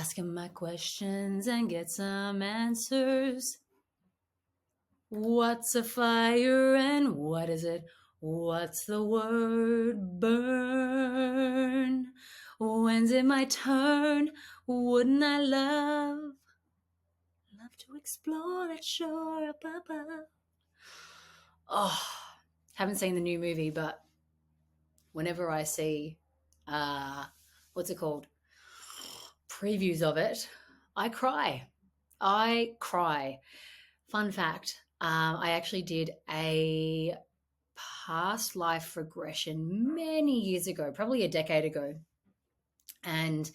Ask him my questions and get some answers. What's a fire and what is it? What's the word? Burn. When's it my turn? Wouldn't I love to explore that shore up above? Oh, haven't seen the new movie, but whenever I see, what's it called? Previews of it, I cry. I cry. Fun fact, I actually did a past life regression many years ago, probably a decade ago. And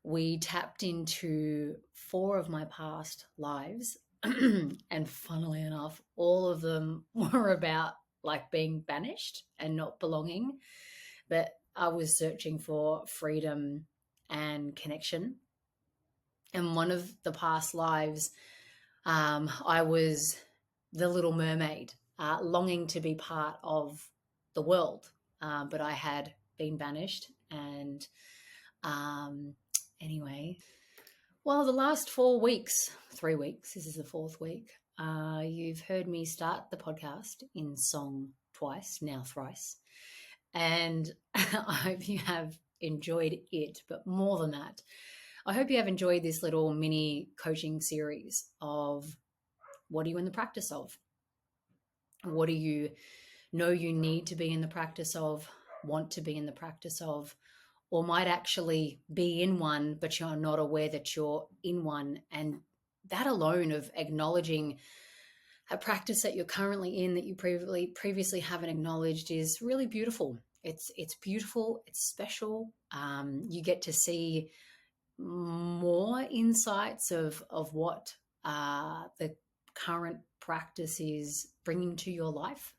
we tapped into 4 of my past lives. And funnily enough, all of them were about like being banished and not belonging. But I was searching for freedom and connection. And one of the past lives, I was the Little Mermaid, longing to be part of the world, but I had been banished. And anyway, well, the last 4 weeks, 3 weeks, this is the 4th week, you've heard me start the podcast in song twice, now thrice. And I hope you have enjoyed it, but more than that, I hope you have enjoyed this little mini coaching series of what are you in the practice of? What do you know you need to be in the practice of, want to be in the practice of, or might actually be in one, but you're not aware that you're in one? And that alone of acknowledging a practice that you're currently in that you previously haven't acknowledged is really beautiful. It's beautiful. It's special. You get to see more insights of what the current practice is bringing to your life.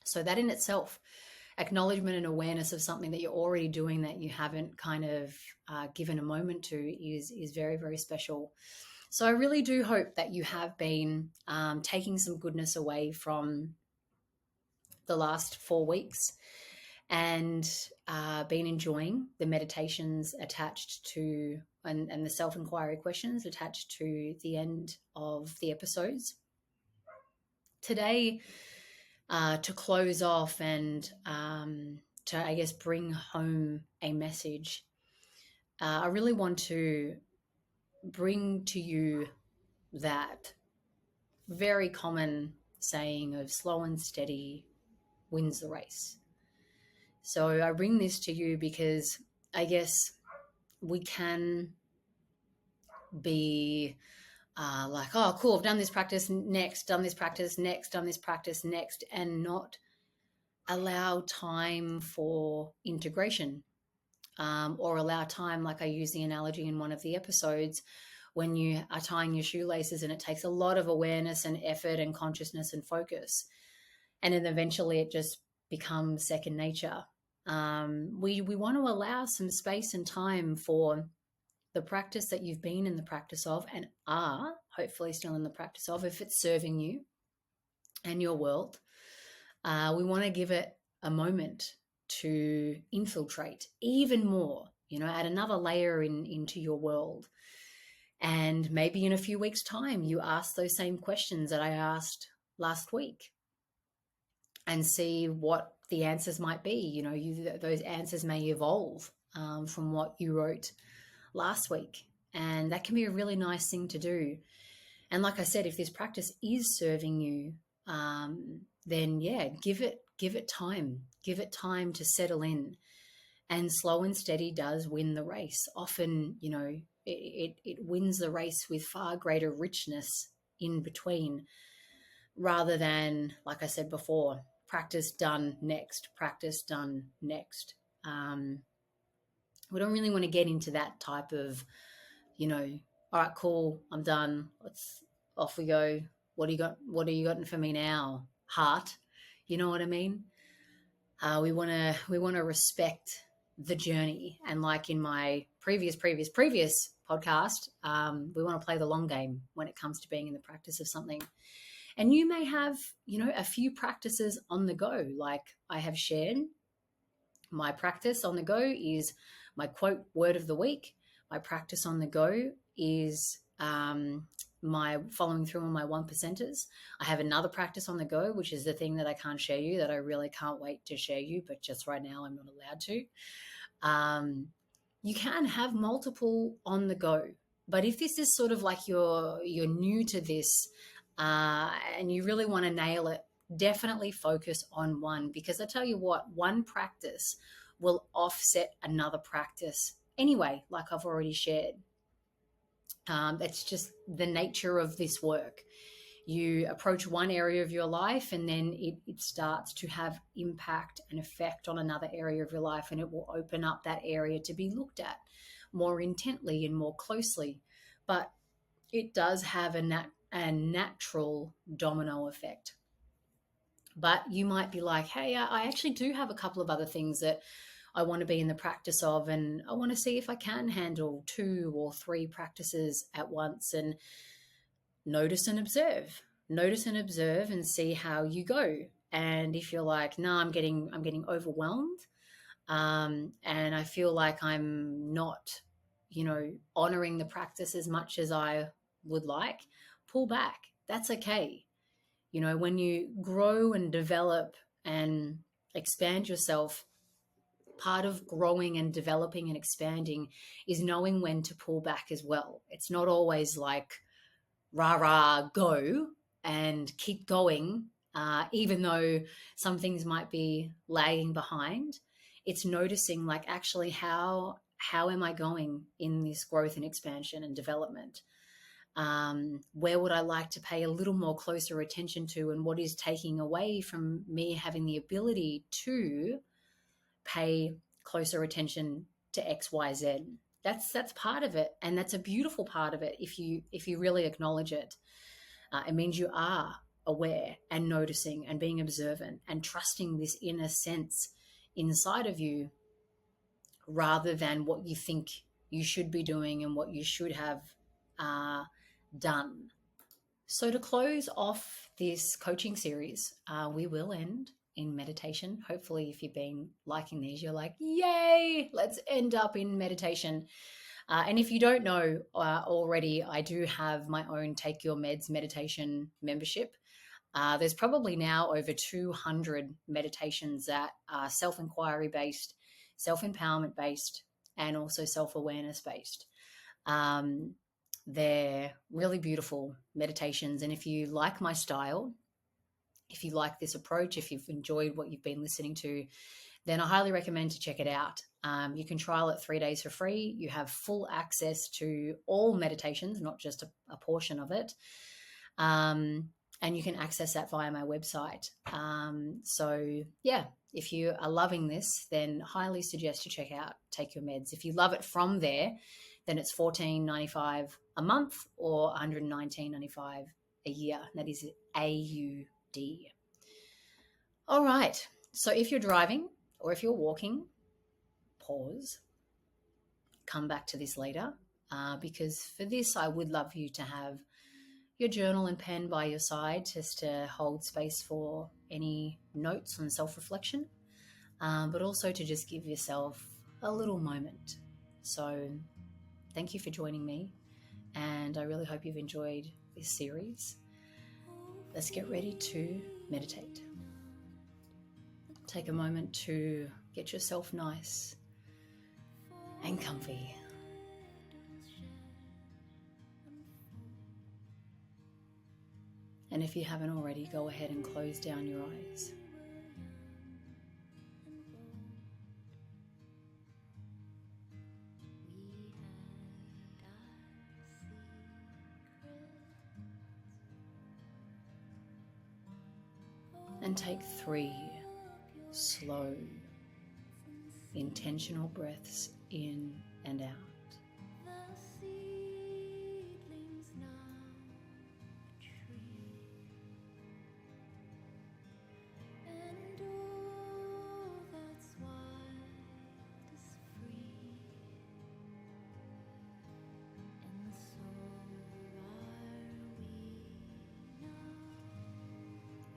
So that in itself, acknowledgement and awareness of something that you're already doing that you haven't kind of given a moment to is very, very special. So I really do hope that you have been taking some goodness away from the last 4 weeks and been enjoying the meditations attached to and the self-inquiry questions attached to the end of the episodes. Today, to close off and to, I guess, bring home a message, I really want to bring to you that very common saying of slow and steady wins the race. So I bring this to you because I guess we can be like, oh, cool, I've done this practice next, done this practice next, done this practice next, and not allow time for integration, or allow time, like I use the analogy in one of the episodes, when you are tying your shoelaces and it takes a lot of awareness and effort and consciousness and focus. And then eventually it just becomes second nature. We want to allow some space and time for the practice that you've been in the practice of and are hopefully still in the practice of, if it's serving you and your world. We want to give it a moment to infiltrate even more, add another layer into your world. And maybe in a few weeks' time, you ask those same questions that I asked last week and see what the answers might be. Those answers may evolve from what you wrote last week. And that can be a really nice thing to do. And like I said, if this practice is serving you, then yeah, give it time. Give it time to settle in. And slow and steady does win the race. Often, it wins the race with far greater richness in between, rather than, like I said before, practice done next. We don't really want to get into that type of, all right, cool, I'm done. Off we go. What do you got for me now? Heart. You know what I mean? We want to respect the journey. And like in my previous podcast, we want to play the long game when it comes to being in the practice of something. And you may have, a few practices on the go. Like I have shared, my practice on the go is my quote word of the week, My practice on the go is my following through on my 1%ers. I have another practice on the go, which is the thing that I can't share you, that I really can't wait to share you, but just right now I'm not allowed to. You can have multiple on the go, but if this is sort of like you're new to this and you really want to nail it, definitely focus on one, because I tell you what, one practice will offset another practice anyway, like I've already shared. That's just the nature of this work. You approach one area of your life and then it starts to have impact and effect on another area of your life, and it will open up that area to be looked at more intently and more closely. But it does have a natural domino effect. But you might be like, hey, I actually do have a couple of other things that I want to be in the practice of, and I want to see if I can handle 2 or 3 practices at once. And notice and observe. Notice and observe and see how you go. And if you're like, no, I'm getting overwhelmed, and I feel like I'm not, honoring the practice as much as I would like, pull back. That's okay. When you grow and develop and expand yourself, part of growing and developing and expanding is knowing when to pull back as well. It's not always like, rah, rah, go and keep going, even though some things might be lagging behind. It's noticing, like, actually, how am I going in this growth and expansion and development? Where would I like to pay a little more closer attention to, and what is taking away from me having the ability to pay closer attention to X, Y, Z? That's part of it, and that's a beautiful part of it. If you really acknowledge it, it means you are aware and noticing and being observant and trusting this inner sense inside of you, rather than what you think you should be doing and what you should have done. So to close off this coaching series, we will end in meditation. Hopefully, if you've been liking these, you're like, yay, let's end up in meditation. And if you don't know already, I do have my own Take Your Meds meditation membership. There's probably now over 200 meditations that are self-inquiry based, self-empowerment based, and also self-awareness based. They're really beautiful meditations. And if you like my style, if you like this approach, if you've enjoyed what you've been listening to, then I highly recommend to check it out. You can trial it 3 days for free. You have full access to all meditations, not just a portion of it. And you can access that via my website. So yeah, if you are loving this, then highly suggest you check out Take Your Meds. If you love it from there, then it's $14.95 a month or $119.95 a year. That is AUD. All right. So if you're driving or if you're walking, pause. Come back to this later, because for this, I would love you to have your journal and pen by your side, just to hold space for any notes on self-reflection, but also to just give yourself a little moment. So thank you for joining me, and I really hope you've enjoyed this series. Let's get ready to meditate. Take a moment to get yourself nice and comfy. And if you haven't already, go ahead and close down your eyes. And take 3 slow, intentional breaths in and out.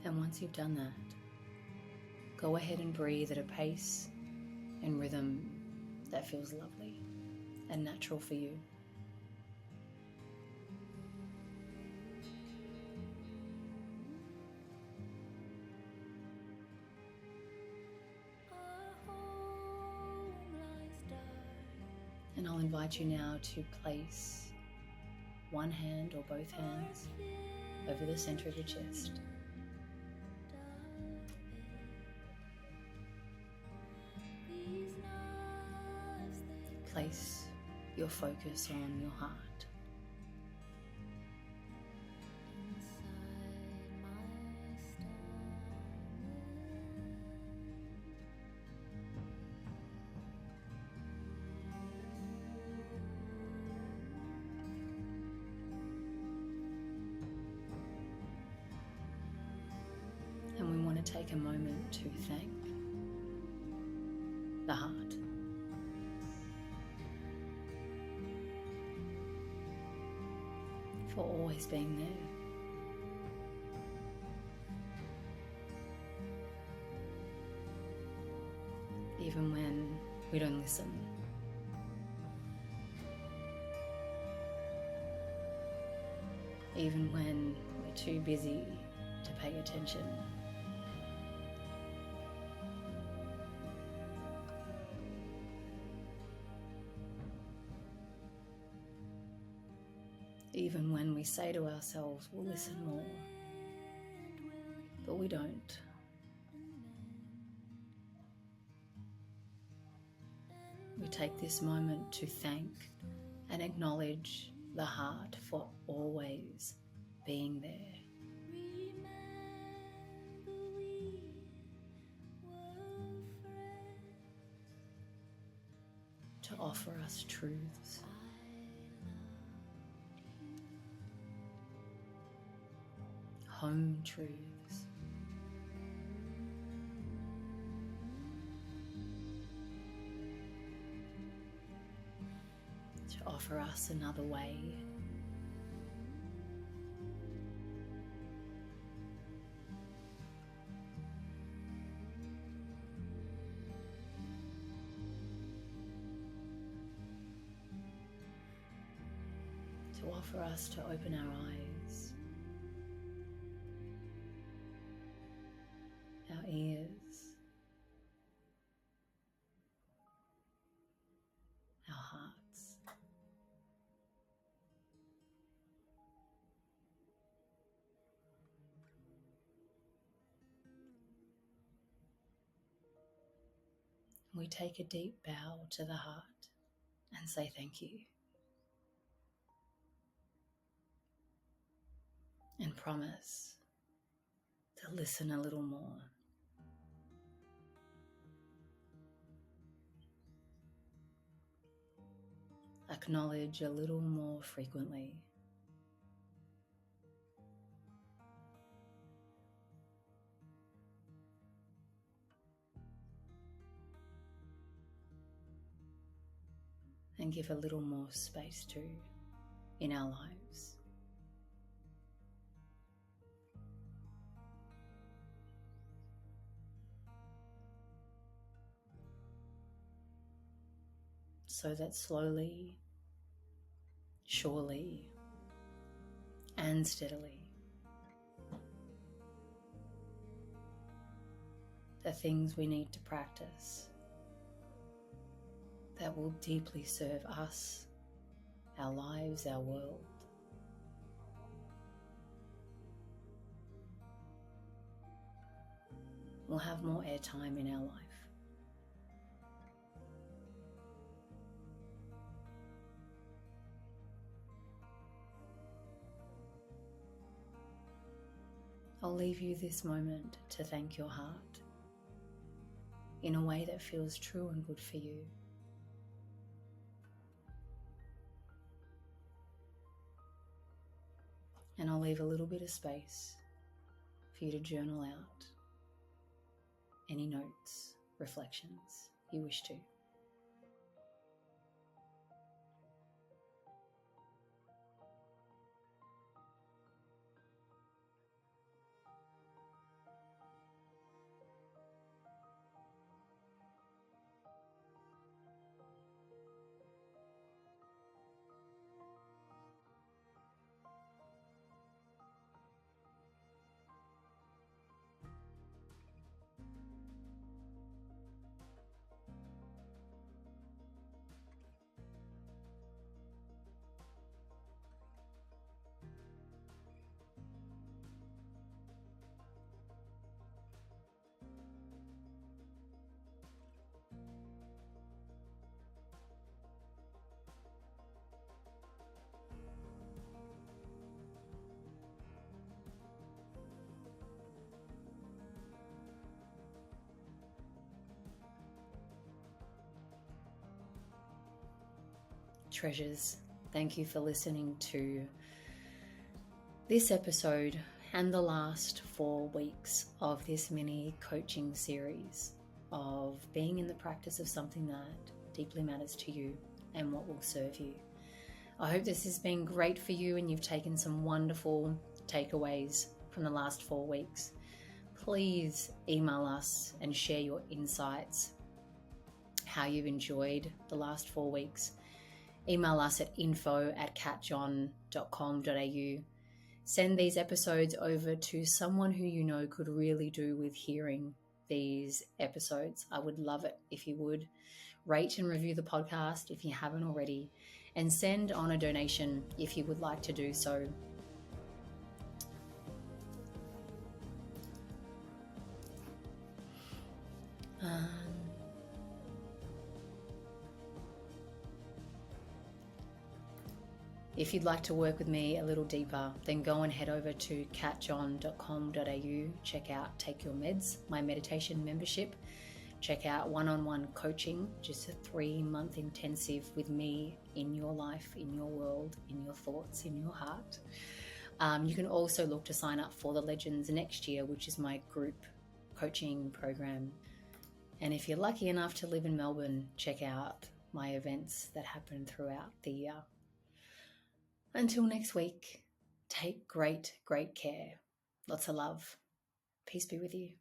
And once you've done that, go ahead and breathe at a pace and rhythm that feels lovely. and natural for you. And I'll invite you now to place one hand or both hands over the center of your chest. Place your focus on your heart. And we want to take a moment to thank the heart. For always being there. Even when we don't listen. Even when we're too busy to pay attention. Even when we say to ourselves, we'll listen more, but we don't. We take this moment to thank and acknowledge the heart for always being there. To offer us truths. Home truths. To offer us another way. To offer us to open our eyes. Our ears, our hearts. We take a deep bow to the heart and say thank you. And promise to listen a little more. Acknowledge a little more frequently. And give a little more space to in our lives. So that slowly, surely, and steadily, the things we need to practice that will deeply serve us, our lives, our world, will have more airtime in our life. I'll leave you this moment to thank your heart in a way that feels true and good for you. And I'll leave a little bit of space for you to journal out any notes, reflections you wish to. treasures, thank you for listening to this episode and the last 4 weeks of this mini coaching series of being in the practice of something that deeply matters to you and what will serve you. I hope this has been great for you and you've taken some wonderful takeaways from the last 4 weeks. Please email us and share your insights, how you've enjoyed the last 4 weeks. Email us at info@catjohn.com.au. Send these episodes over to someone who you know could really do with hearing these episodes. I would love it if you would. Rate and review the podcast if you haven't already, and send on a donation if you would like to do so. If you'd like to work with me a little deeper, then go and head over to catjohn.com.au. Check out Take Your Meds, my meditation membership. Check out one-on-one coaching, just a 3-month intensive with me in your life, in your world, in your thoughts, in your heart. You can also look to sign up for the Legends next year, which is my group coaching program. And if you're lucky enough to live in Melbourne, check out my events that happen throughout the year. Until next week, take great, great care. Lots of love. Peace be with you.